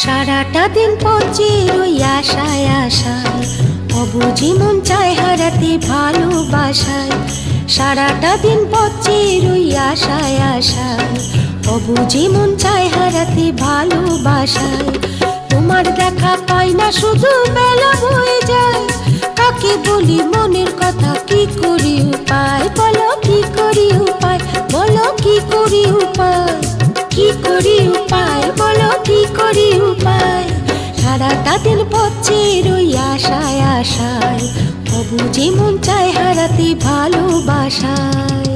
সারাটা দিন পচে রই আশায় আশায়, অবুঝি মন চায় হারাতে ভালোবাসায়। সারাটা দিন পচে রই আশায় আশায়, অবুঝি মন চায় হারাতে ভালোবাসায়। তোমার দেখা পাই না শুধু বেলা বয়ে যায়, কাকে বলি মনের কথা কি করি উপায়, বলো কি করি উপায়, বলো কি করি উপায়, কি করি উপায়, বলো কি করি উপায়। সারাটা দিন পচে রই আশায় আশায়, অবুঝি মন চায় হারাতে ভালোবাসায়।